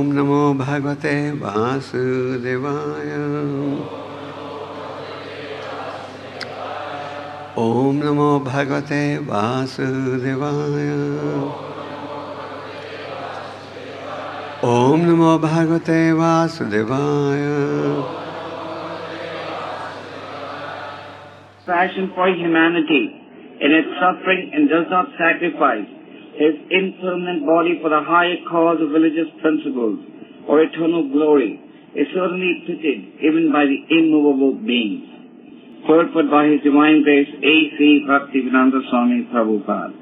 Om Namo Bhagwate Vasudevaya. Om Namo Bhagwate Vasudevaya. Om Namo Bhagwate Vasudevaya. Passion for humanity in its suffering and does not sacrifice his impermanent body for the higher cause of religious principles or eternal glory is certainly pitied even by the immovable beings. Purport by His Divine Grace A.C. Bhaktivedanta Swami Prabhupada.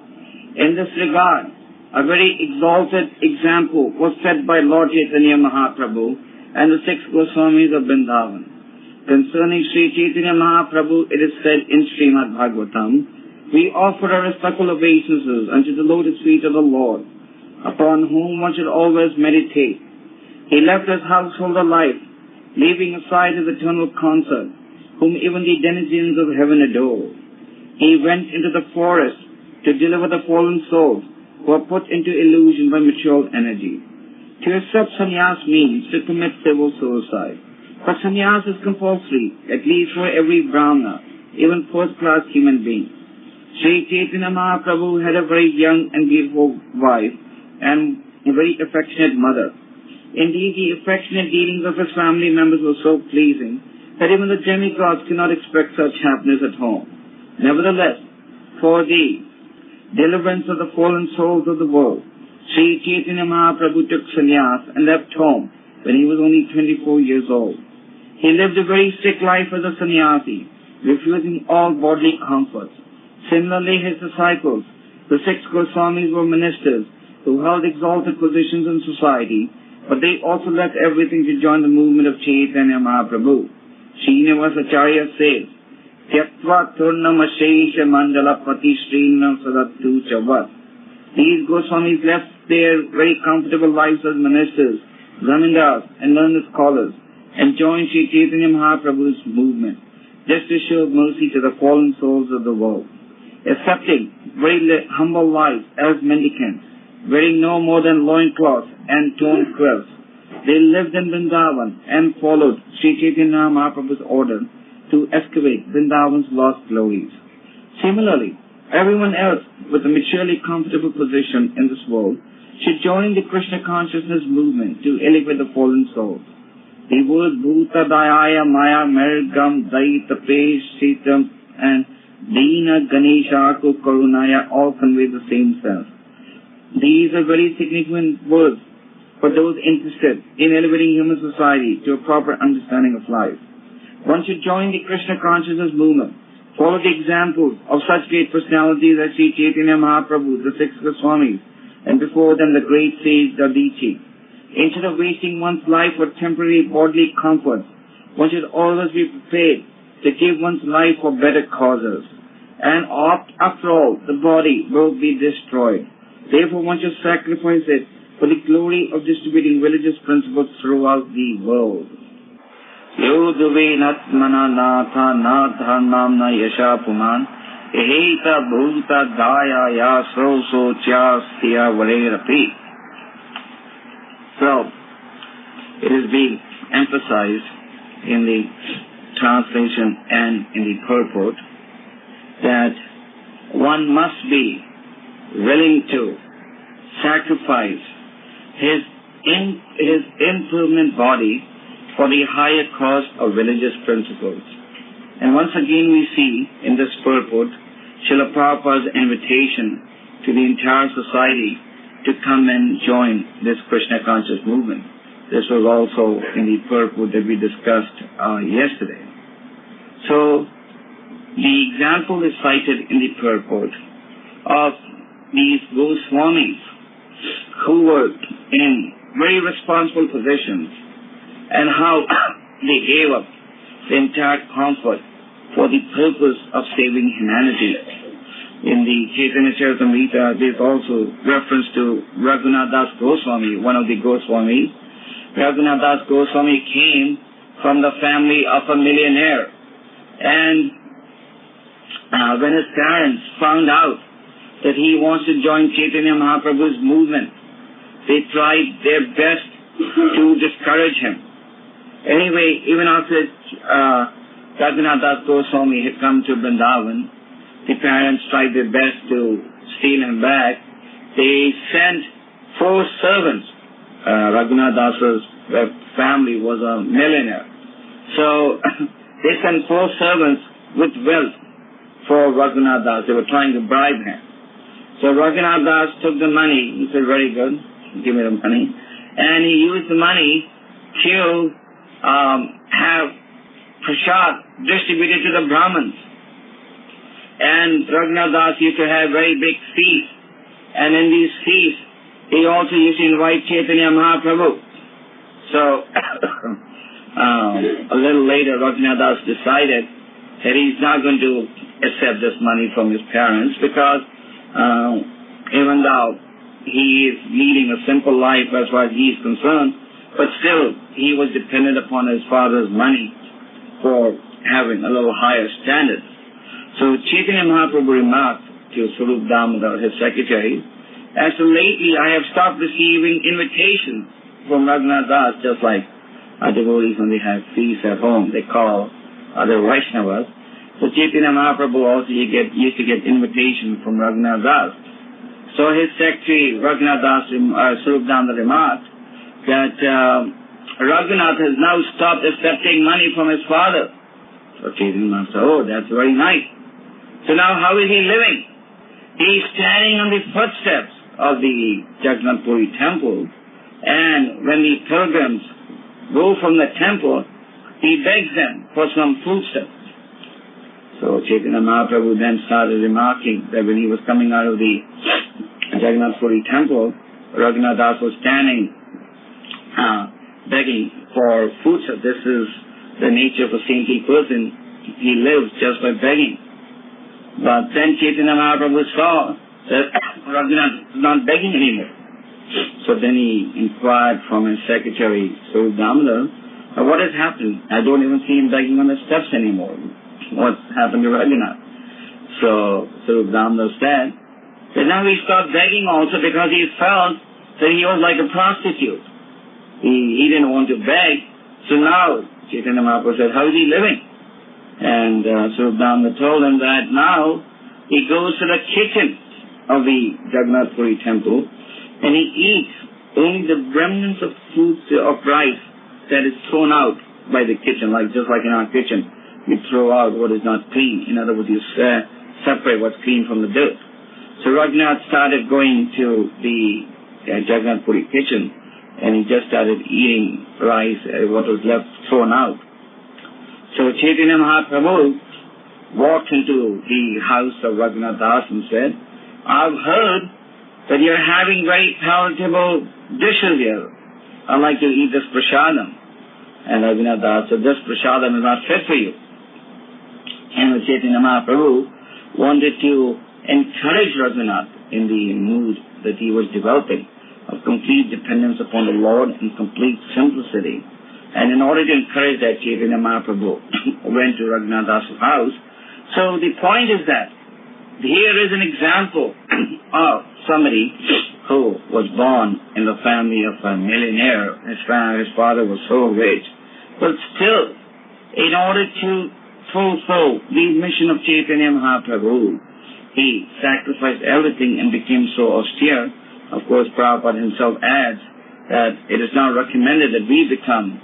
In this regard, a very exalted example was set by Lord Chaitanya Mahaprabhu and the 6 Goswamis of Vrindavan. Concerning Sri Chaitanya Mahaprabhu, it is said in Srimad Bhagavatam, we offer our respectful obeisances unto the lotus feet of the Lord, upon whom one should always meditate. He left his householder life, leaving aside his eternal consort, whom even the denizens of heaven adore. He went into the forest to deliver the fallen souls who are put into illusion by material energy. To accept sannyas means to commit civil suicide. But sannyas is compulsory, at least for every brahmana, even first-class human being. Sri Chaitanya Mahaprabhu had a very young and beautiful wife and a very affectionate mother. Indeed, the affectionate dealings of his family members were so pleasing that even the demigods cannot expect such happiness at home. Nevertheless, for the deliverance of the fallen souls of the world, Sri Chaitanya Mahaprabhu took sannyas and left home when he was only 24 years old. He lived a very strict life as a sannyasi, refusing all bodily comforts. Similarly, his disciples, the 6 Goswamis, were ministers who held exalted positions in society, but they also left everything to join the movement of Chaitanya Mahaprabhu. Srinivasacharya says, Tyaktva turnam ashesha mandala pati srinam sadattu chavat. These Goswamis left their very comfortable lives as ministers, zamindars, and learned scholars, and joined Sri Chaitanya Mahaprabhu's movement, just to show mercy to the fallen souls of the world. Accepting very humble lives as mendicants, wearing no more than loincloths and torn quilts, they lived in Vrindavan and followed Sri Chaitanya Mahaprabhu's order to excavate Vrindavan's lost glories. Similarly, everyone else with a maturely comfortable position in this world should join the Krishna consciousness movement to elevate the fallen souls. The words Bhuta Dayaya Maya Mergam Daita Pesh Sitam and Dina Ganesha Karunaya all convey the same sense. These are very significant words for those interested in elevating human society to a proper understanding of life. One should join the Krishna consciousness movement, follow the examples of such great personalities as Sri Chaitanya Mahaprabhu, the 6 Goswamis, and before them the great sage Dadichi. Instead of wasting one's life for temporary bodily comforts, one should always be prepared to give one's life for better causes. And after all, the body will be destroyed. Therefore, one should sacrifice it for the glory of distributing religious principles throughout the world. Yoduvenatmana natha na dharmamna yasha puman eheta bhuta daya ya so chastya varerapi. So, it is being emphasized in the translation and in the purport that one must be willing to sacrifice his impermanent body for the higher cause of religious principles. And once again we see in this purport Srila Prabhupada's invitation to the entire society to come and join this Krishna conscious movement. This was also in the purport that we discussed yesterday. So, the example is cited in the purport of these Goswamis who were in very responsible positions and how they gave up the entire comfort for the purpose of saving humanity. In the Chaitanya Charitamrita, there is also reference to Raghunath Das Goswami, one of the Goswamis. Raghunath Das Goswami came from the family of a millionaire, and when his parents found out that he wants to join Chaitanya Mahaprabhu's movement, they tried their best to discourage him. Anyway, even after Raghunath Goswami had come to Vrindavan, the parents tried their best to steal him back. They sent 4 servants. Raghunath Das's family was a millionaire. So they sent 4 servants with wealth for Raghunath Das. They were trying to bribe him. So Raghunath Das took the money. He said, very good, give me the money. And he used the money to have prasad distributed to the Brahmins. And Raghunath Das used to have very big feasts. And in these feasts, he also used to invite Chaitanya Mahaprabhu. So, a little later, Raghunath Das decided that he's not going to accept this money from his parents because even though he is leading a simple life as far as he is concerned, but still he was dependent upon his father's money for having a little higher standard. So Chaitanya Mahaprabhu remarked to Swarup Damodar, his secretary, as to lately I have stopped receiving invitations from Raghunath Das, just like our devotees when they have feasts at home, they call other Vaishnavas. So Chaitanya Mahaprabhu also used to get invitations from Raghunath Das. So his secretary, Raghunath Das, Swarup Damodar remarked that Raghunath has now stopped accepting money from his father. So Chaitanya Mahaprabhu said, oh, that's very nice. So now how is he living? He is standing on the footsteps of the Jagannath Puri temple, and when the pilgrims go from the temple, he begs them for some foodstuffs. So Chaitanya Mahaprabhu then started remarking that when he was coming out of the Jagannath Puri temple, Raghunath Das was standing begging for foodstuffs. This is the nature of a saintly person. He lives just by begging. But then Chaitanya Mahaprabhu saw that Raghunath is not begging anymore. So then he inquired from his secretary, Swarup Damodar, what has happened? I don't even see him begging on the steps anymore. What's happened to Raghunath? So Swarup Damodar said that now he stopped begging also because he felt that he was like a prostitute. He didn't want to beg. So now Chaitanya Mahaprabhu said, how is he living? And Swarup Damodar told him that now he goes to the kitchen of the Jagannath Puri temple and he eats only the remnants of food of rice that is thrown out by the kitchen, just like in our kitchen. We throw out what is not clean. In other words, you separate what's clean from the dirt. So Raghunath started going to the Jagannath Puri kitchen and he just started eating rice, what was left thrown out. So Chaitanya Mahaprabhu walked into the house of Raghunath Das and said, I've heard that you're having very palatable dishes here. I'd like to eat this prasadam. And Raghunath Das said, this prasadam is not fit for you. And Chaitanya Mahaprabhu wanted to encourage Raghunath in the mood that he was developing of complete dependence upon the Lord and complete simplicity. And in order to encourage that, Chaitanya Mahaprabhu went to Raghunath Das' house. So the point is that here is an example of somebody who was born in the family of a millionaire. His father was so rich. But still, in order to fulfill the mission of Chaitanya Mahaprabhu, he sacrificed everything and became so austere. Of course, Prabhupada himself adds that it is not recommended that we become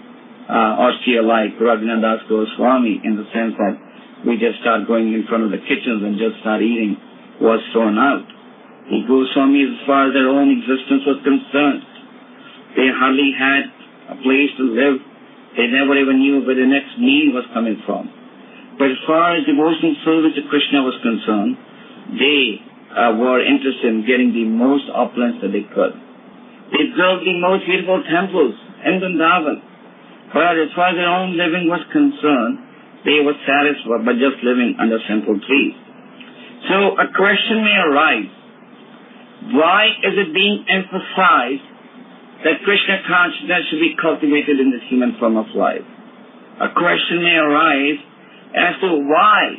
austere like Raghunath Das Goswami, in the sense that we just start going in front of the kitchens and just start eating what's thrown out. The Goswamis, as far as their own existence was concerned, they hardly had a place to live. They never even knew where the next meal was coming from. But as far as devotional service to Krishna was concerned, they were interested in getting the most opulence that they could. They built the most beautiful temples in Vrindavan. But as far as their own living was concerned, they were satisfied by just living under simple trees. So a question may arise, why is it being emphasized that Krishna consciousness should be cultivated in this human form of life? A question may arise as to why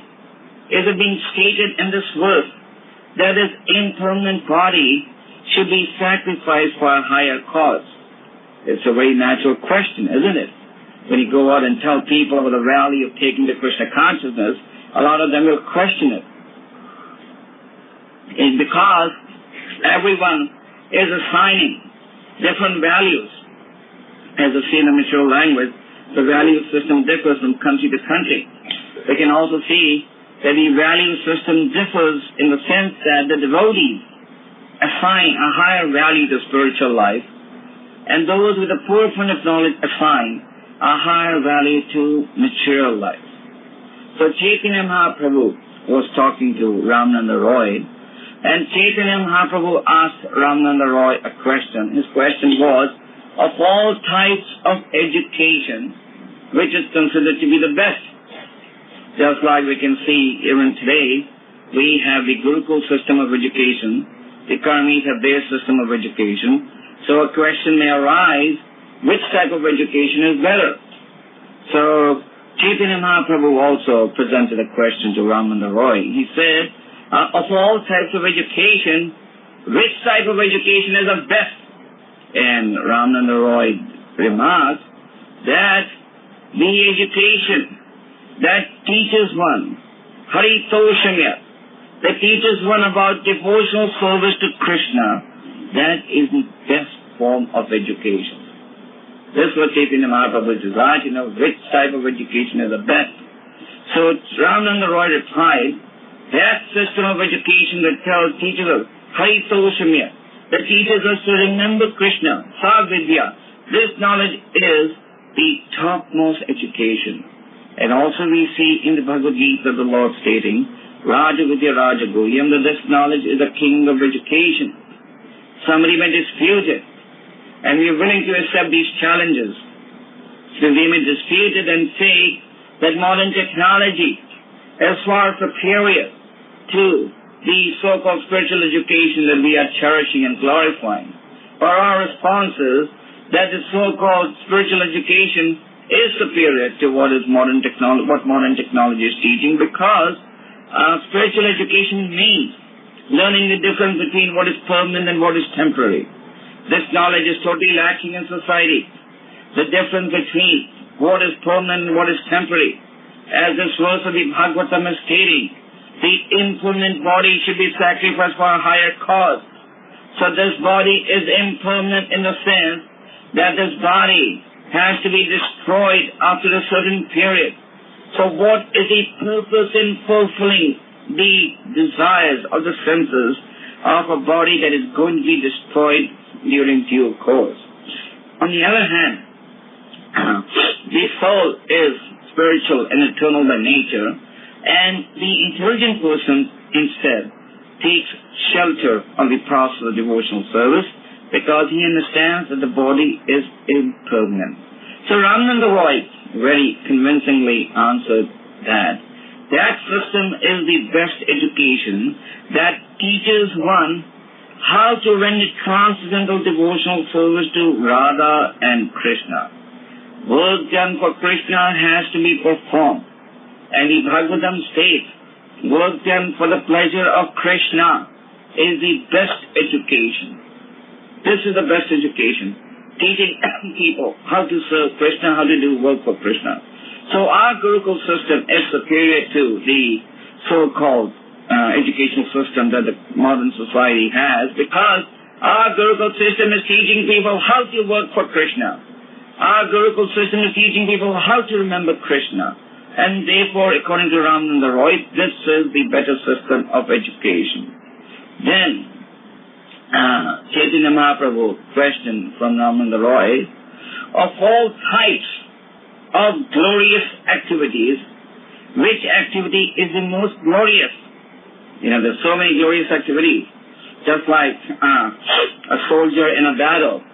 is it being stated in this verse that this impermanent body should be sacrificed for a higher cause. It's a very natural question, isn't it? When you go out and tell people about the value of taking the Krishna consciousness, a lot of them will question it. It's because everyone is assigning different values. As I see in the mature language, the value system differs from country to country. We can also see that the value system differs in the sense that the devotees assign a higher value to spiritual life, and those with a poor point of knowledge assign a higher value to material life. So Chaitanya Mahaprabhu was talking to Ramananda Roy, and Chaitanya Mahaprabhu asked Ramananda Roy a question. His question was, of all types of education, which is considered to be the best? Just like we can see even today, we have the Gurukul system of education, the Karmis have their system of education. So a question may arise, which type of education is better? So Chaitanya Mahaprabhu also presented a question to Ramananda Roy. He said, of all types of education, which type of education is the best? And Ramananda Roy remarked that the education that teaches one Haritoshamya, that teaches one about devotional service to Krishna, that is the best form of education. This is what Chaitanya Mahaprabhu desired to know, which type of education is the best. So Ramananda Roy replied, that system of education that teaches us Haritoshamya, that teaches us to remember Krishna, Savidya, this knowledge is the topmost education. And also we see in the Bhagavad Gita the Lord stating, Raja Vidya Raja Guhyam, that this knowledge is the king of education. Somebody may dispute it, and we are willing to accept these challenges. So they may dispute it and say that modern technology is far superior to the so-called spiritual education that we are cherishing and glorifying. Or our response is that the so-called spiritual education is superior to what modern technology is teaching, because spiritual education means learning the difference between what is permanent and what is temporary. This knowledge is totally lacking in society. The difference between what is permanent and what is temporary. As this verse of the Bhagavatam is stating, the impermanent body should be sacrificed for a higher cause. So this body is impermanent in the sense that this body has to be destroyed after a certain period. So what is the purpose in fulfilling the desires of the senses of a body that is going to be destroyed during due course? On the other hand, the soul is spiritual and eternal by nature, and the intelligent person instead takes shelter on the process of devotional service because he understands that the body is impermanent. So Ramananda Roy very convincingly answered that system is the best education that teaches one how to render transcendental devotional service to Radha and Krishna. Work done for Krishna has to be performed. And the Bhagavatam states, work done for the pleasure of Krishna is the best education. This is the best education. Teaching people how to serve Krishna, how to do work for Krishna. So our Gurukul system is superior to the so-called educational system that the modern society has, because our Gurukul system is teaching people how to work for Krishna. Our Gurukul system is teaching people how to remember Krishna. And therefore, according to Ramananda Roy, this is the better system of education. Then, Chaitanya Mahaprabhu questioned from Ramananda Roy, of all types of glorious activities, which activity is the most glorious? There's so many glorious activities. Just like a soldier in a battle.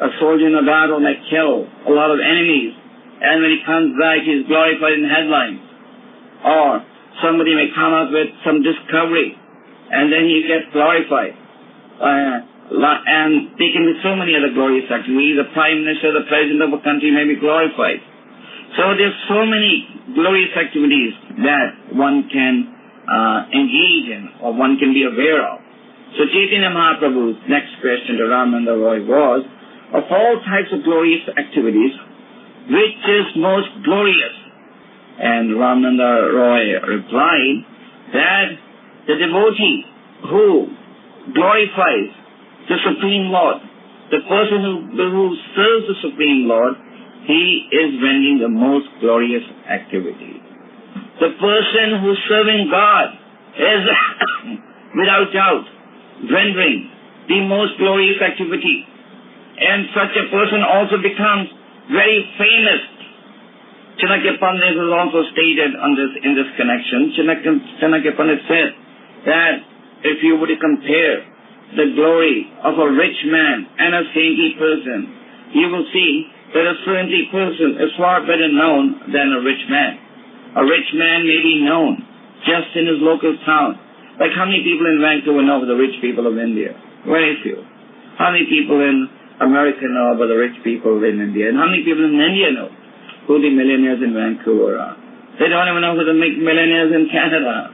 A soldier in a battle may kill a lot of enemies, and when he comes back, he's glorified in headlines. Or somebody may come up with some discovery, and then he gets glorified. And there can be so many other glorious activities. The Prime Minister, the President of a country may be glorified. So there's so many glorious activities that one can engage in, or one can be aware of. So Chaitanya Mahaprabhu's next question to Ramananda Roy was, of all types of glorious activities, which is most glorious? And Ramanand Roy replied that the devotee who glorifies the Supreme Lord, the person who serves the Supreme Lord, he is rendering the most glorious activity. The person who's serving God is without doubt rendering the most glorious activity. And such a person also becomes very famous. Chanakya Pandit has also stated in this connection. Chanakya Pandit said that if you were to compare the glory of a rich man and a saintly person, you will see that a saintly person is far better known than a rich man. A rich man may be known just in his local town. Like how many people in Vancouver know the rich people of India? Very few. How many people in America know about the rich people in India? And how many people in India know who the millionaires in Vancouver are? They don't even know who the millionaires in Canada are.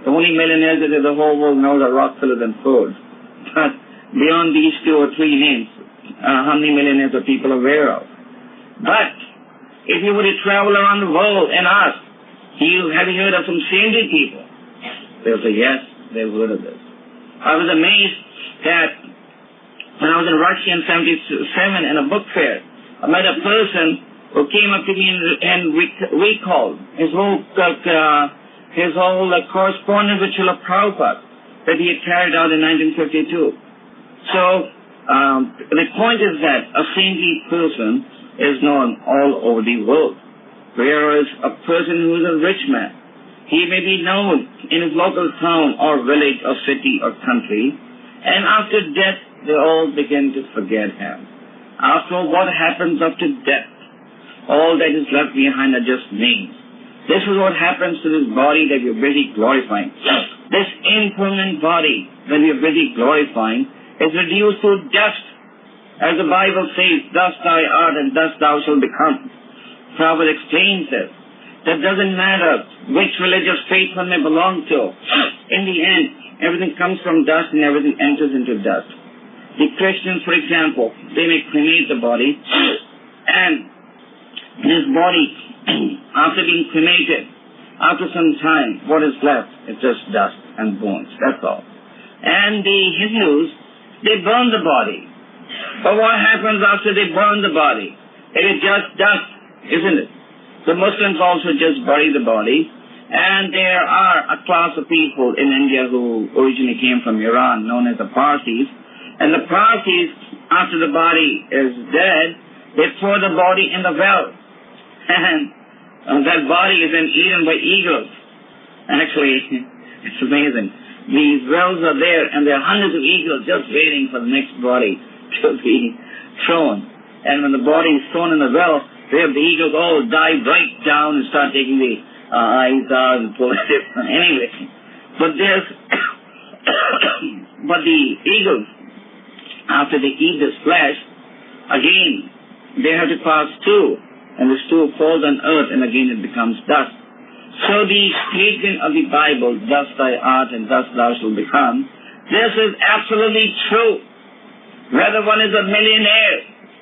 The only millionaires that the whole world knows are Rockefellers and Ford. But beyond these two or three names, how many millionaires are people aware of? But if you were to travel around the world and ask, have you heard of some saintly people? They'll say, yes, they've heard of this. I was amazed that when I was in Russia in 1977 in a book fair, I met a person who came up to me and recalled his whole correspondence with Srila Prabhupada that he had carried out in 1952. So the point is that a saintly person is known all over the world. Whereas a person who is a rich man, he may be known in his local town or village or city or country, and after death they all begin to forget him. After all, what happens after death? All that is left behind are just names. This is what happens to this body that we're busy glorifying. This impermanent body that we're busy glorifying is reduced to dust. As the Bible says, dust thou art and dust thou shalt become. Prabhupada explains this. That doesn't matter which religious faith one may belong to. In the end, everything comes from dust and everything enters into dust. The Christians, for example, they may cremate the body, and this body, after being cremated, after some time, what is left is just dust and bones. That's all. And the Hindus, they burn the body. But what happens after they burn the body? It is just dust, isn't it? The Muslims also just bury the body, and there are a class of people in India who originally came from Iran, known as the Parsis, and the Parsis, after the body is dead, they throw the body in the well, and that body is then eaten by eagles. Actually, it's amazing. These wells are there, and there are hundreds of eagles just waiting for the next body to be thrown. And when the body is thrown in the well, the eagles all dive right down and start taking the eyes out and pull it. Anyway, but but the eagles, after they eat this flesh, again they have to pass stew, and the stew falls on earth, and again it becomes dust. So the statement of the Bible, dust thy art and dust thou shalt become, this is absolutely true. Whether one is a millionaire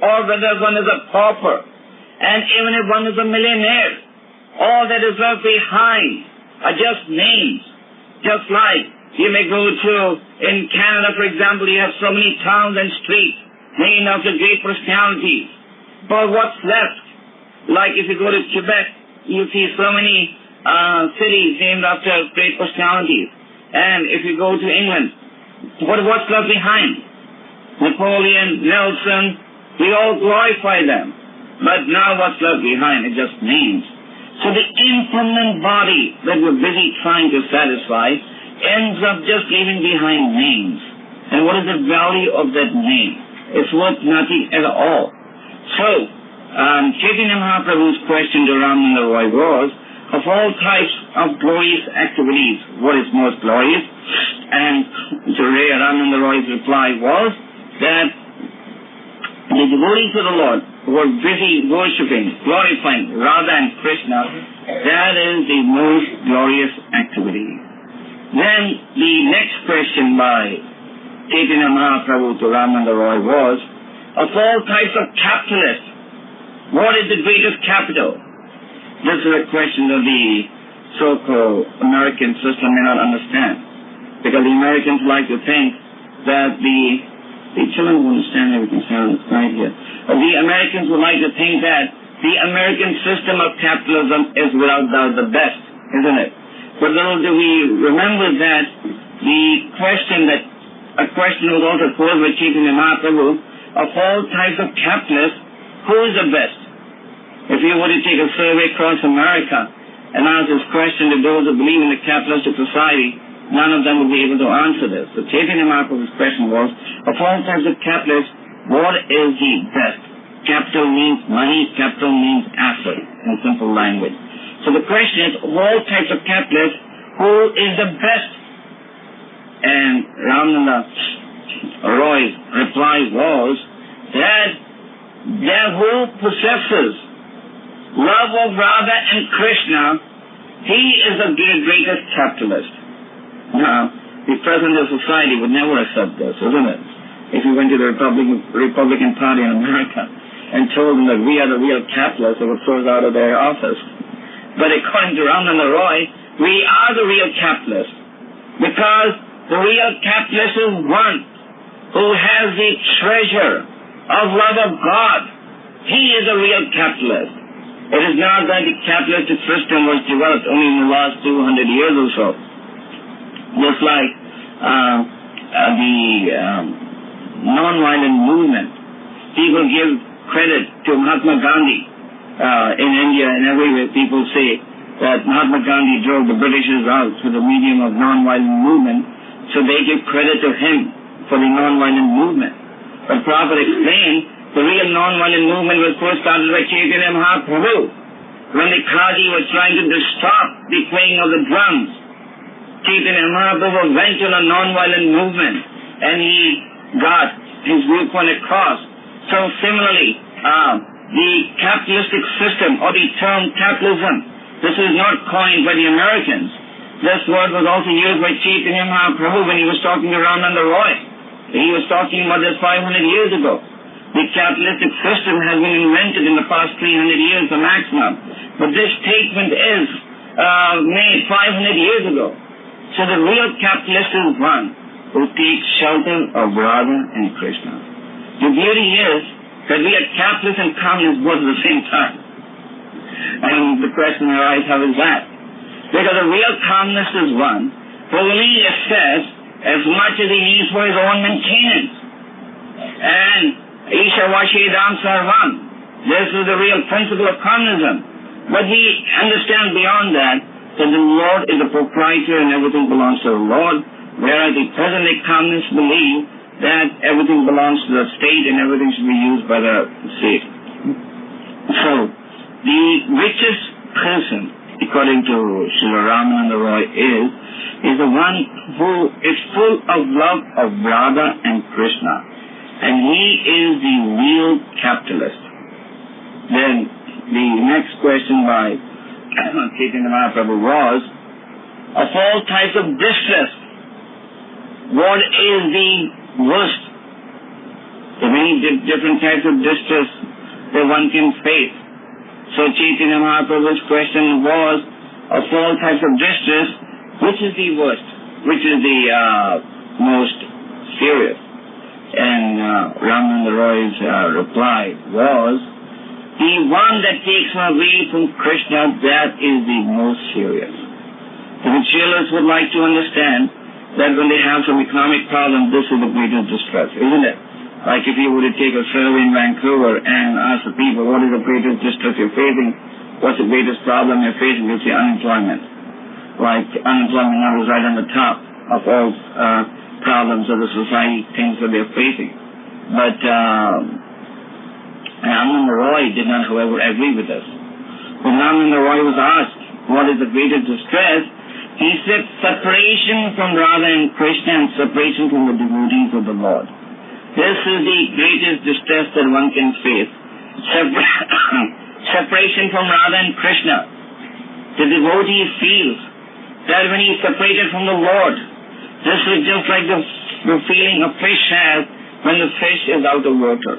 or whether one is a pauper, and even if one is a millionaire, all that is left behind are just names. Just like you may go to, in Canada, for example, you have so many towns and streets named after great personalities. But what's left? Like if you go to Quebec, you see so many cities named after great personalities. And if you go to England, what's left behind? Napoleon, Nelson, we all glorify them. But now what's left behind is just names. So the impermanent body that we're busy trying to satisfy ends up just leaving behind names. And what is the value of that name? It's worth nothing at all. So, Chaitanya Mahaprabhu's question to Ramanand Roy was, of all types of glorious activities, what is most glorious? And to Ramanand Roy's reply was that the devotees of the Lord who are busy worshipping, glorifying Radha and Krishna, that is the most glorious activity. Then the next question by Chaitanya Mahaprabhu to Ramanand Roy was of all types of capitalists, what is the greatest capital? This is a question that the so-called American system may not understand. Because the Americans like to think that the children will understand everything sounds right here. The Americans would like to think that the American system of capitalism is without doubt the best, isn't it? But little do we remember that a question was also posed by Chaitanya Mahaprabhu, of all types of capitalists, who is the best? If you were to take a survey across America and ask this question to those who believe in the capitalistic society, none of them would be able to answer this. So Chaitanya Mahaprabhu's question was, of all types of capitalists, what is the best? Capital means money, capital means asset, in simple language. So the question is, of all types of capitalists, who is the best? And Ramanand Roy's reply was that who possesses love of Radha and Krishna, he is the greatest capitalist. Now, the president of society would never accept this, isn't it? If you went to the Republican Party in America and told them that we are the real capitalists, they would throw us out of their office. But according to Ramanand Roy, we are the real capitalists, because the real capitalist is one who has the treasure of love of God. He is a real capitalist. It is not that the capitalistic system was developed only in the last 200 years or so. Just like the non-violent movement. People give credit to Mahatma Gandhi in India and everywhere. People say that Mahatma Gandhi drove the Britishers out through the medium of non-violent movement, so they give credit to him for the non-violent movement. But Prabhupada explained, the real non-violent movement was first started by Chaitanya Mahaprabhu, when the Khaji was trying to stop the playing of the drums. Chaitanya Mahaprabhu went on a non-violent movement, and he got his viewpoint across. So similarly, the capitalistic system, or the term capitalism, this is not coined by the Americans. This word was also used by Chaitanya Mahaprabhu when he was talking to Ramanand Roy. He was talking about this 500 years ago. The capitalistic system has been invented in the past 300 years, the maximum. But this statement is made 500 years ago. So the real capitalist is one who takes shelter of Radha and Krishna. The beauty is that we are capitalists and communists both at the same time. And the question arises, how is that? Because the real communist is one who will only assess as much as he needs for his own maintenance. And Isha Vashedam Sarvam. This is the real principle of communism. But we understand beyond that the Lord is the proprietor and everything belongs to the Lord, whereas the present-day communists believe that everything belongs to the state and everything should be used by the state. So, the richest person, according to Srila Ramanand Roy, is the one who is full of love of Radha and Krishna. And he is the real capitalist. Then the next question by Chaitanya Mahaprabhu was, of all types of distress, what is the worst? There are many different types of distress that one can face. So Chaitanya Mahaprabhu's question was, of all types of distress, which is the worst? Which is the most serious? And Ramanand Roy's reply was, the one that takes one away from Krishna, that is the most serious. The Vicharas would like to understand that when they have some economic problem, this is the greatest distress, isn't it? Like if you were to take a survey in Vancouver and ask the people, what is the greatest distress you're facing? What's the greatest problem you're facing? You'll say unemployment. Like unemployment now is right on the top of all problems of the society, things that they're facing. But Ramanand Roy did not, however, agree with us. When Ramanand Roy was asked, what is the greatest distress? He said, separation from Radha and Krishna and separation from the devotees of the Lord. This is the greatest distress that one can face. Separation from Radha and Krishna. The devotee feels that when he is separated from the Lord, this is just like the feeling a fish has when the fish is out of water.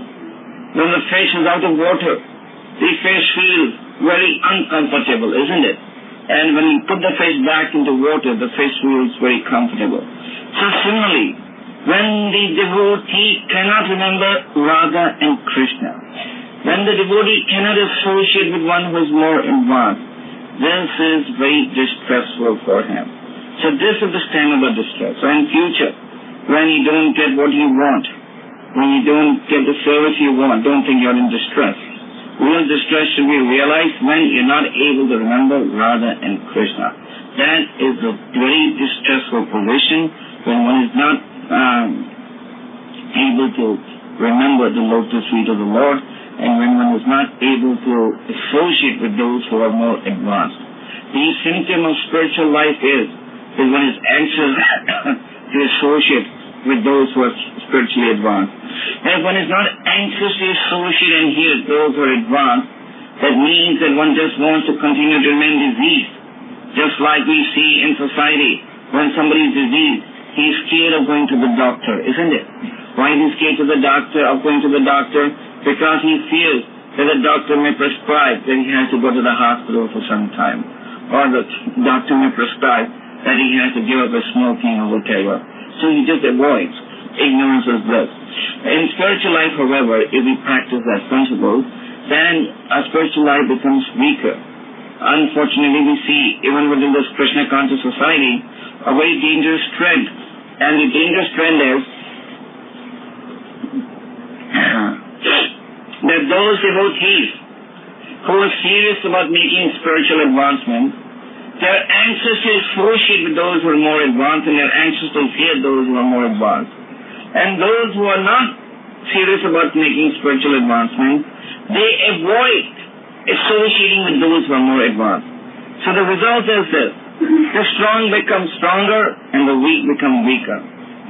when the fish is out of water, the fish feels very uncomfortable, isn't it? And when you put the fish back into water, the fish feels very comfortable. So similarly, when the devotee cannot remember Radha and Krishna, when the devotee cannot associate with one who is more advanced, this is very distressful for him. So this is the stem of the distress. So in future, when you don't get what you want, when you don't get the service you want, don't think you're in distress. Real distress should be realized when you're not able to remember Radha and Krishna. That is a very distressful position when one is not able to remember the lotus feet of the Lord, and when one is not able to associate with those who are more advanced. The symptom of spiritual life is that one is anxious to associate with those who are spiritually advanced. And if one is not anxious to associate and hear those who are advanced, that means that one just wants to continue to remain diseased. Just like we see in society, when somebody is diseased, he is scared of going to the doctor, isn't it? Why is he scared of going to the doctor? Because he fears that the doctor may prescribe that he has to go to the hospital for some time. Or the doctor may prescribe that he has to give up his smoking or whatever. So he just avoids. Ignorance is bliss. In spiritual life, however, if we practice that principle, then our spiritual life becomes weaker. Unfortunately, we see, even within this Krishna conscious society, a very dangerous trend. And the dangerous trend is that those devotees who are serious about making spiritual advancement, they're anxious to associate with those who are more advanced, and they're anxious to hear those who are more advanced. And those who are not serious about making spiritual advancement, they avoid associating with those who are more advanced. So the result is this: the strong become stronger and the weak become weaker.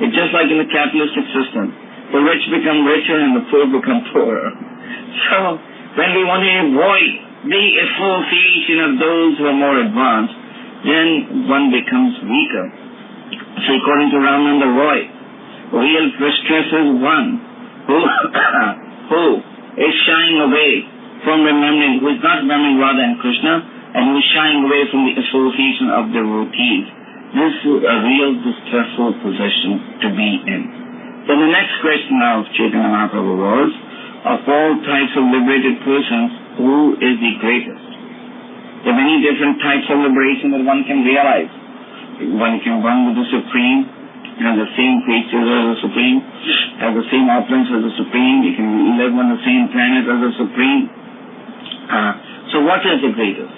It's just like in the capitalistic system. The rich become richer and the poor become poorer. So when we want to avoid the association of those who are more advanced, then one becomes weaker. So according to Ramanand, real distress is one who is shying away from remembering, who is not remembering Radha and Krishna, and who is shying away from the association of devotees. This is a real distressful position to be in. Then the next question of Chaitanya Mahaprabhu was, of all types of liberated persons, who is the greatest? There are many different types of liberation that one can realize. One can run with the Supreme, have the same creatures as the Supreme, have the same opulence as the Supreme, you can live on the same planet as the Supreme. So what is the greatest?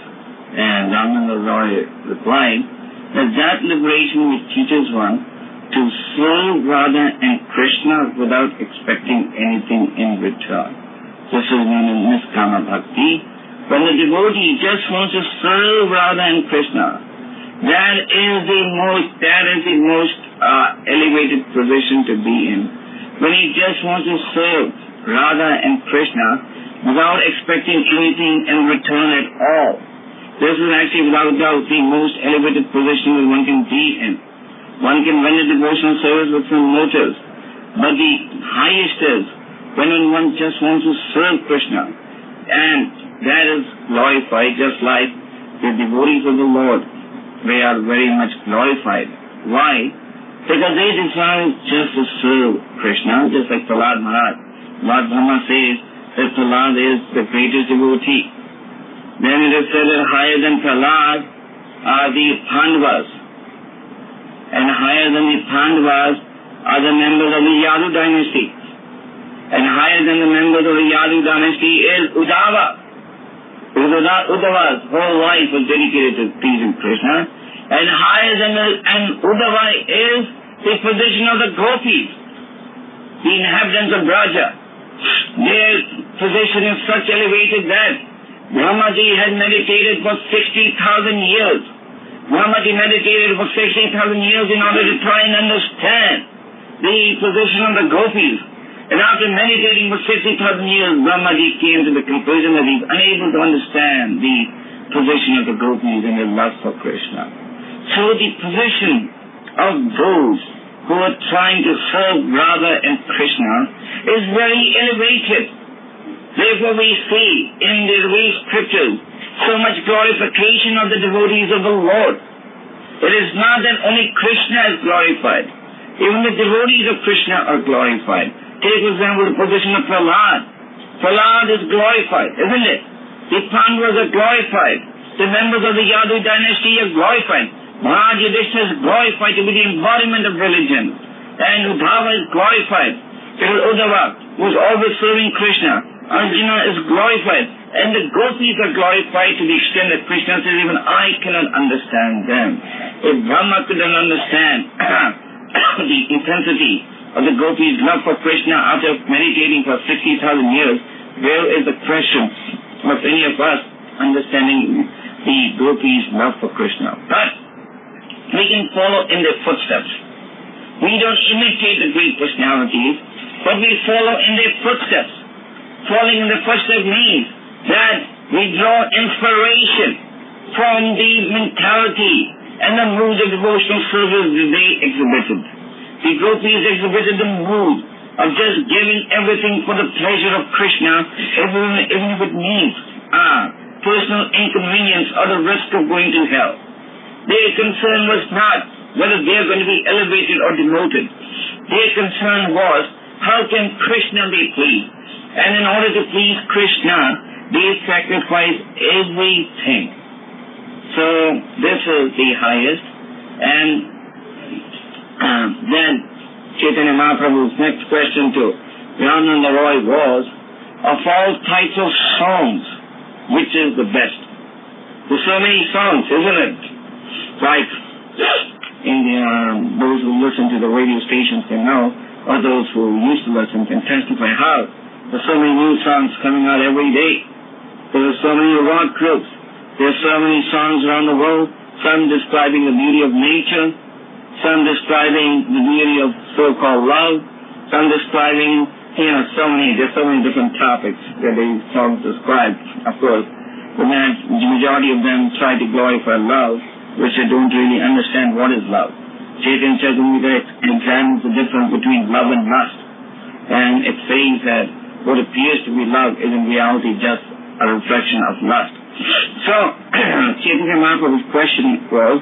And Ramanand replied that liberation which teaches one to serve Radha and Krishna without expecting anything in return. This is known as Niskama Bhakti. When the devotee just wants to serve Radha and Krishna, that is the most elevated position to be in. When he just wants to serve Radha and Krishna without expecting anything in return at all, this is actually without doubt the most elevated position that one can be in. One can render devotional service with some motives, but the highest is when one just wants to serve Krishna, and that is glorified, just like the devotees of the Lord. They are very much glorified. Why? Because they desire just to serve Krishna, just like Prahlad Maharaj. Lord Brahma says that Prahlad is the greatest devotee. Then it is said that higher than Prahlad are the Pandavas, and higher than the Pandavas are the members of the Yadu dynasty. And higher than the members of the Yadu dynasty is Uddhava. Uddhava's whole life was dedicated to pleasing Krishna. And higher than Uddhava is the position of the Gopis, the inhabitants of Braja. Their position is such elevated that Brahmaji had meditated for 60,000 years. Brahmaji meditated for 60,000 years in order to try and understand the position of the Gopis. And after meditating for 60,000 years, Brahmaji came to the conclusion that he is unable to understand the position of the Gopis and their love for Krishna. So the position of those who are trying to serve Radha and Krishna is very elevated. Therefore we see in the revealed scriptures so much glorification of the devotees of the Lord. It is not that only Krishna is glorified. Even the devotees of Krishna are glorified. Take, for example, the position of Prahlad. Prahlad is glorified, isn't it? The Pandavas are glorified. The members of the Yadu dynasty are glorified. Maharaj Yudhishthira is glorified to be the embodiment of religion. And Uddhava is glorified. Because Uddhava was always serving Krishna. Arjuna is glorified. And the Gopis are glorified to the extent that Krishna says, even I cannot understand them. If Brahma couldn't understand the intensity of the Gopis' love for Krishna after meditating for 60,000 years, where is the question of any of us understanding the Gopis' love for Krishna? But we can follow in their footsteps. We don't imitate the great personalities, but we follow in their footsteps. Following in the footsteps means that we draw inspiration from the mentality and the mood of devotional service that they exhibited. The Gopis exhibited the mood of just giving everything for the pleasure of Krishna, even if it means personal inconvenience or the risk of going to hell. Their concern was not whether they are going to be elevated or demoted. Their concern was, how can Krishna be pleased? And in order to please Krishna, they sacrifice everything. So this is the highest. And then Chaitanya Mahaprabhu's next question to Ramanand Roy was, of all types of songs, which is the best? There's so many songs, isn't it? Like in the, those who listen to the radio stations can know, or those who used to listen can testify how there's so many new songs coming out every day. There's so many rock groups. There's so many songs around the world, some describing the beauty of nature, some describing the beauty of so-called love, some describing, there's so many different topics that these songs describe. Of course, the majority of them try to glorify love, which they don't really understand what is love. Chaitanya Charitamrita examines the difference between love and lust, and it says that what appears to be love is in reality just a reflection of lust. So, Chaitanya Mahaprabhu's question was,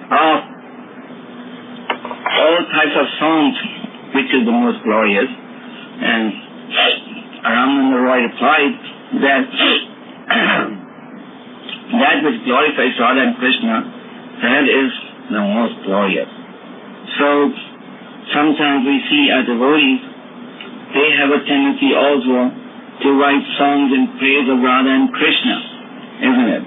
of all types of songs, which is the most glorious? And Ramanand Roy replied that that which glorifies Radha and Krishna, that is the most glorious. So, sometimes we see our devotees, they have a tendency also to write songs in praise of Radha and Krishna, isn't it?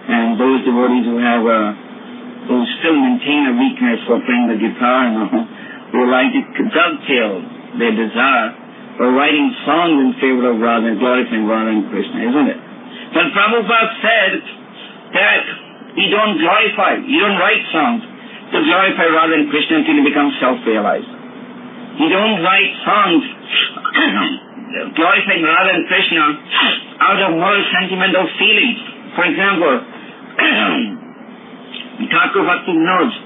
And those devotees who still maintain a weakness for playing the guitar and all, who like to dovetail their desire for writing songs in favor of Radha and glorifying Radha and Krishna, isn't it? But Prabhupada said that you don't write songs to glorify Radha and Krishna until you become self-realized. You don't write songs glorifying Radha and Krishna out of moral sentimental feelings. For example, Thakur Bhakti notes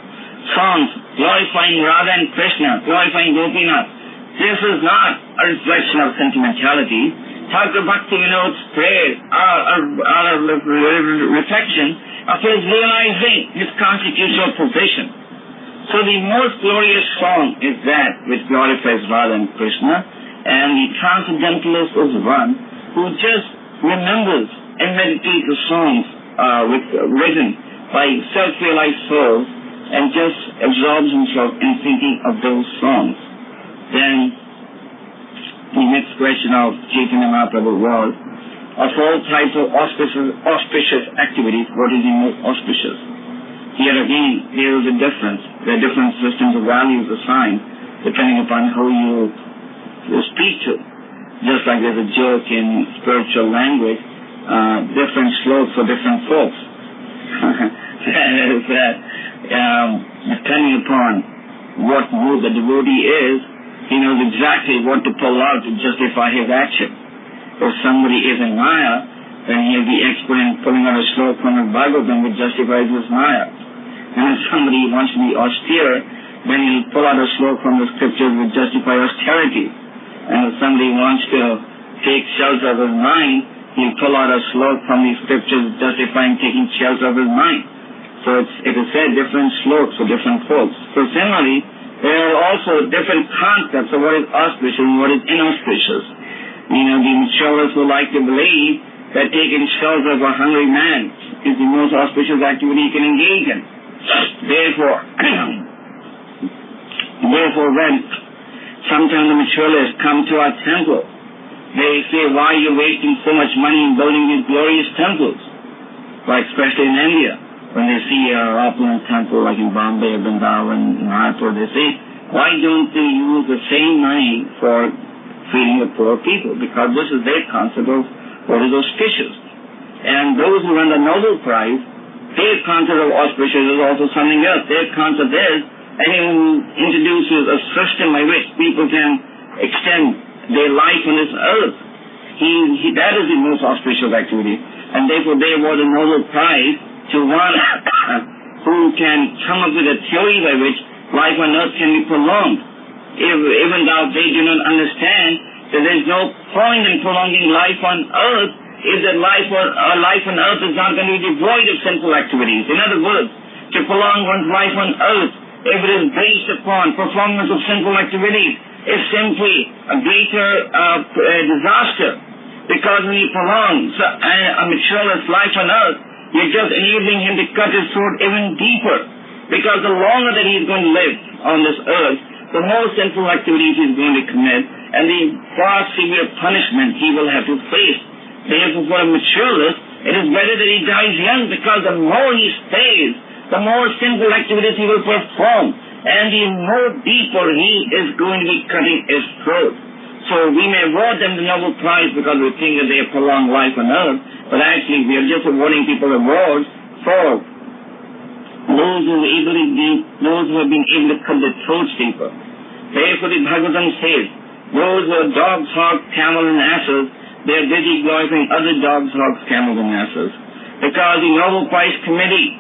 songs glorifying Radha and Krishna, glorifying Gopinath. This is not a reflection of sentimentality. Thakur Bhakti notes prayer are a reflection of his realizing his constitutional position. So the most glorious song is that which glorifies Radha and Krishna, and the transcendentalist is one who just remembers and meditates the songs written by self-realized souls and just absorbs himself in thinking of those songs. Then the next question of Chaitanya Mahaprabhu was, of all types of auspicious activities, what is the most auspicious? Here again, there is a difference. There are different systems of values assigned depending upon who you speak to. Just like there's a joke in spiritual language, different slopes for different folks. That is that depending upon what mood the devotee is, he knows exactly what to pull out to justify his action. If somebody is in Maya, then he'll be expert in pulling out a sloka from the Bhagavatam which justifies his Maya. And if somebody wants to be austere, then he'll pull out a sloka from the scriptures which justify austerity. And if somebody wants to take shelter of his mind, he'll pull out a sloka from the scriptures justifying taking shelter of his mind. So it is said different slokas for different folks. So similarly, there are also different concepts of what is auspicious and what is inauspicious. You know, the maturers who like to believe that taking shelter of a hungry man is the most auspicious activity you can engage in. Therefore, when sometimes the maturers come to our temple, they say, why are you wasting so much money in building these glorious temples? Like especially in India, when they see an opulent temple like in Bombay or Vrindavan, Mahaprabhu, they say, why don't they use the same money for feeding the poor people? Because this is their concept of what is auspicious. And those who run the Nobel Prize, their concept of auspicious is also something else. Their concept is anyone who introduces a system by which people can extend their life on this earth, that is the most auspicious activity. And therefore they award a Nobel Prize to one who can come up with a theory by which life on earth can be prolonged. Even though they do not understand that there is no point in prolonging life on earth if that life on earth is not going to be devoid of sinful activities. In other words, to prolong one's life on earth, if it is based upon performance of sinful activities, is simply a greater disaster. Because when you prolong a matureless life on earth, you're just enabling him to cut his throat even deeper. Because the longer that he's going to live on this earth, the more sinful activities he's going to commit, and the far severe punishment he will have to face. Therefore, for a matureless, it is better that he dies young, because the more he stays, the more sinful activities he will perform, and the more deeper he is going to be cutting his throat. So we may award them the Nobel Prize because we think that they have prolonged life on earth, but actually we are just awarding people awards for those who have been able to cut their throats deeper. Therefore the Bhagavatam says, those who are dogs, hogs, camels, and asses, they are busy glorifying other dogs, hogs, camels, and asses. Because the Nobel Prize Committee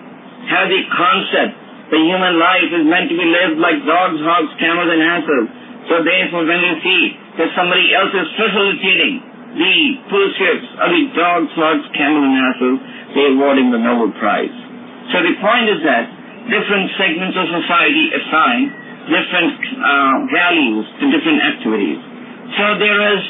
has the concept that human life is meant to be lived like dogs, hogs, camels, and asses. So therefore, when you see that somebody else is facilitating the pursuits of the dogs, hogs, camels, and asses, they award him the Nobel Prize. So the point is that different segments of society assign different values to different activities. So there is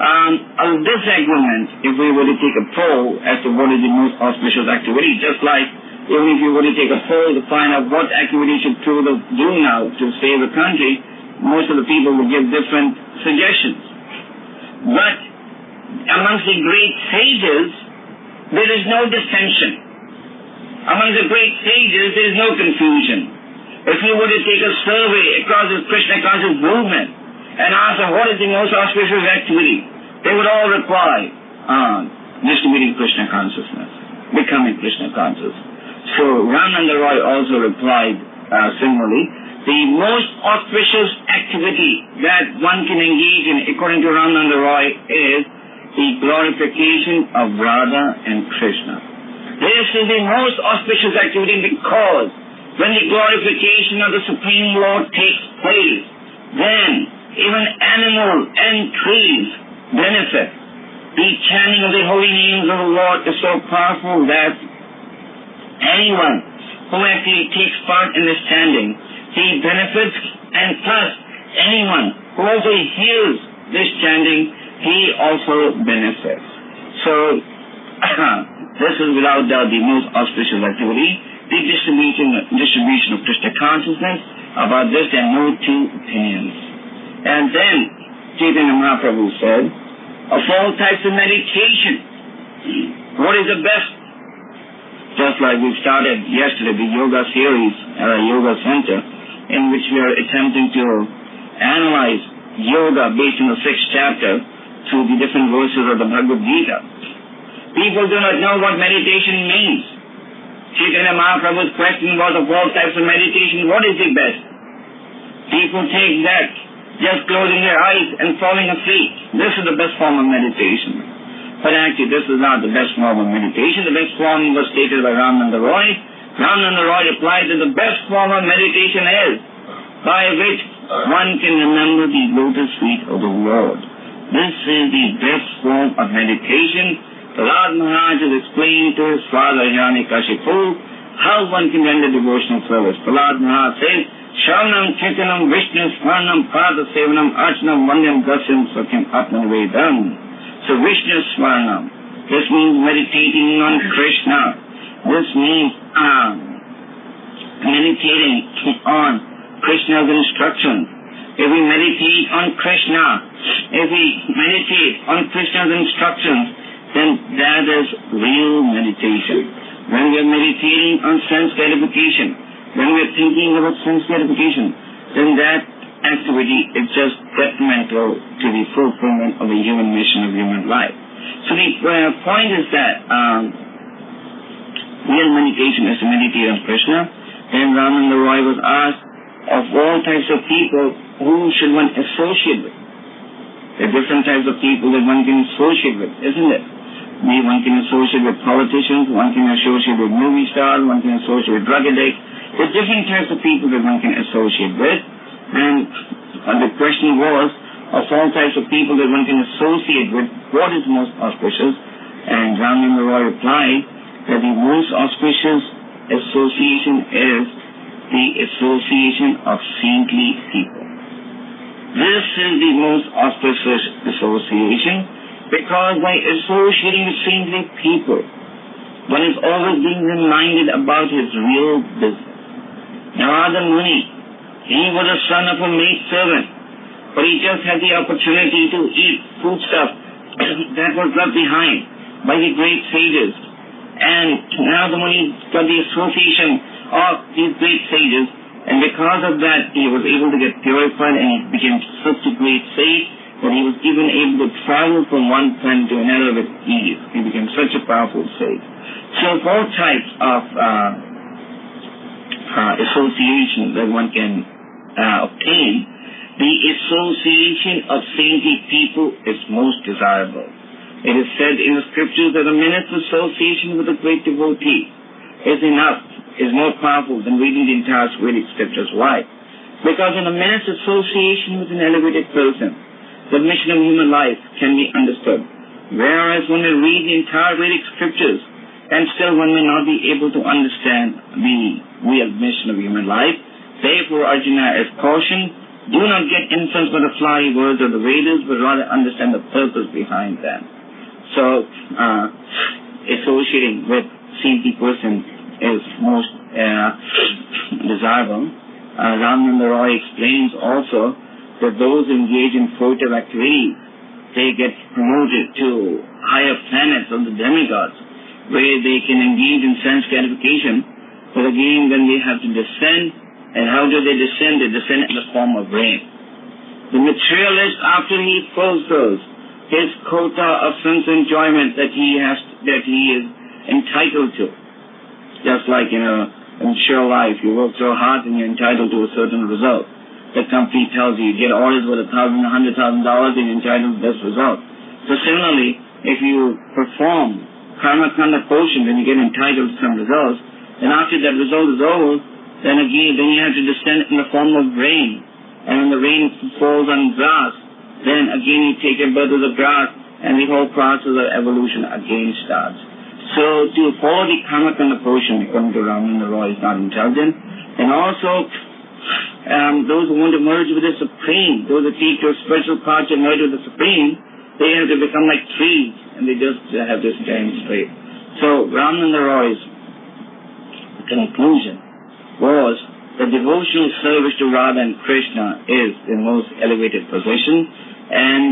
a disagreement if we were to take a poll as to what is the most auspicious activity, just like even if you were to take a poll to find out what activity should Prabhupada do now to save the country, most of the people would give different suggestions. But amongst the great sages, there is no dissension. Among the great sages, there is no confusion. If you were to take a survey across the Krishna conscious movement and ask them what is the most auspicious activity, they would all reply, distributing Krishna consciousness, becoming Krishna conscious. So Ramanand also replied similarly, the most auspicious activity that one can engage in, according to Ramanand is the glorification of Radha and Krishna. This is the most auspicious activity because when the glorification of the Supreme Lord takes place, then even animals and trees benefit. The chanting of the holy names of the Lord is so powerful that anyone who actually takes part in this chanting, he benefits, and plus anyone who also hears this chanting, he also benefits. So this is without doubt the most auspicious activity, the distribution of Krishna consciousness. About this there are no two opinions. And then Chaitanya Mahaprabhu said, of all types of meditation, what is the best? Just like we started yesterday the yoga series at our yoga center, in which we are attempting to analyze yoga based on the 6th chapter through the different verses of the Bhagavad Gita. People do not know what meditation means. Chaitanya Mahaprabhu's question was, of all types of meditation, what is the best? People take that, just closing their eyes and falling asleep. This is the best form of meditation. But actually, this is not the best form of meditation. The best form was stated by Ramanand Roy. Ramanand Roy replied that the best form of meditation is by which one can remember the lotus feet of the Lord. This is the best form of meditation. Prahlad Maharaj is explaining to his father Hiranyakashipu how one can render devotional service. Prahlad Maharaj says, Sharanam Kirtanam Vishnu Smaranam Pada Sevanam Archanam Vandyam Dasyam Sakyam Atman Vedam. So Vishnu Smaranam, this means meditating on Krishna. This means meditating on Krishna's instructions. If we meditate on Krishna, if we meditate on Krishna's instructions, then that is real meditation. When we are meditating on sense gratification, when we are thinking about sense gratification, then that activity is just detrimental to the fulfillment of the human mission of human life. So the point is that real meditation is to meditate on Krishna. And Ramanand Roy was asked, of all types of people, who should one associate with? There are different types of people that one can associate with, isn't it? One can associate with politicians, one can associate with movie stars, one can associate with drug addicts. There are different types of people that one can associate with. And the question was, of all types of people that one can associate with, what is most auspicious? And Ramanand Roy replied that the most auspicious association is the association of saintly people. This is the most auspicious association, because by associating with saintly people, one is always being reminded about his real business. Narada Muni, he was a son of a maid servant, but he just had the opportunity to eat foodstuff that was left behind by the great sages. And Narada Muni got the association of these great sages, and because of that he was able to get purified and he became such a great sage that he was even able to travel from one planet to another with ease. He became such a powerful sage. So four types of association that one can obtain. The association of saintly people is most desirable. It is said in the scriptures that a minute's association with a great devotee is enough, is more powerful than reading the entire Vedic scriptures. Why? Because in a minute's association with an elevated person, the mission of human life can be understood. Whereas when we read the entire Vedic scriptures, and still one may not be able to understand the real mission of human life. Therefore, Arjuna is cautioned, do not get influenced by the fiery words of the Vedas, but rather understand the purpose behind them. So, associating with saintly person is most desirable. Ramanand Roy explains also that those engaged in fruitive activities, they get promoted to higher planets of the demigods, where they can engage in sense gratification. But again, then they have to descend. And how do they descend? They descend in the form of rain. The materialist, after he fulfills his quota of sense enjoyment that he is entitled to, just like in sure life, you work so hard and you're entitled to a certain result. The company tells you get orders worth $100,000, and you're entitled to this result. So similarly, if you perform karma kanda portion, then you get entitled to some results. And after that result is over, then you have to descend in the form of rain. And when the rain falls on grass, then again you take a birth of the grass, and the whole process of evolution again starts. So to follow the karma kanda portion, according to Ramanand Roy, is not intelligent. And also, those who want to merge with the Supreme, those who take to a special path to merge with the Supreme, they have to become like trees, and they just have to stand straight. So Ramanand Roy's conclusion was that devotional service to Radha and Krishna is the most elevated position. And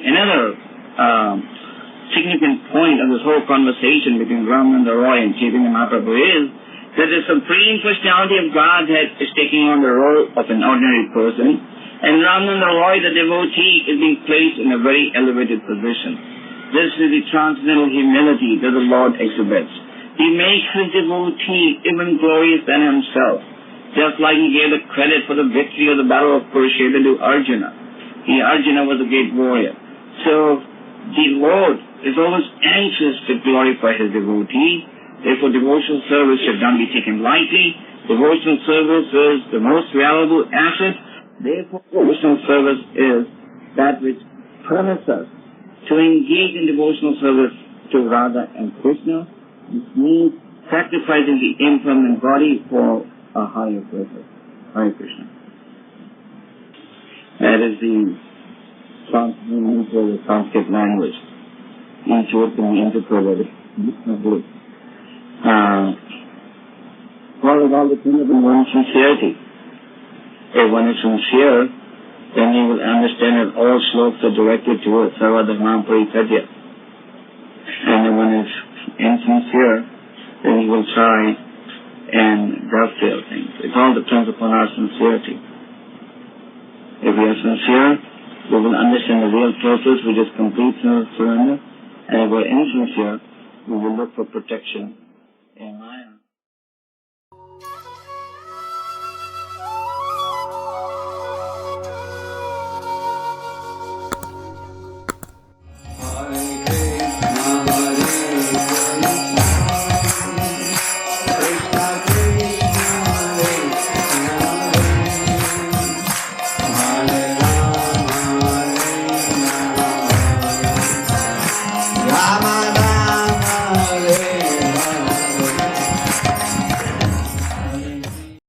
another significant point of this whole conversation between Ramanand Roy and Chaitanya Mahaprabhu is that the Supreme Personality of Godhead is taking on the role of an ordinary person, and Ramanand Roy, the devotee, is being placed in a very elevated position. This is the transcendental humility that the Lord exhibits. He makes his devotee even glorious than himself, just like he gave the credit for the victory of the battle of Kurukshetra to Arjuna. Arjuna was a great warrior. So the Lord is always anxious to glorify his devotee. Therefore, devotional service should not be taken lightly. Devotional service is the most valuable asset Therefore, devotional service is that which permits us to engage in devotional service to Radha and Krishna. This means sacrificing the impermanent body for a higher purpose. Hare Krishna. That is the Sanskrit language. Each word can be interpreted. Well, it all depends on one's sincerity. If one is sincere, then he will understand that all slokas are directed towards Sarvadharma Paritadya. And if one is insincere, then he will try and dovetail things. It all depends upon our sincerity. If we are sincere, we will understand the real purpose, which is complete surrender. And if we are insincere, we will look for protection in Maya. Rama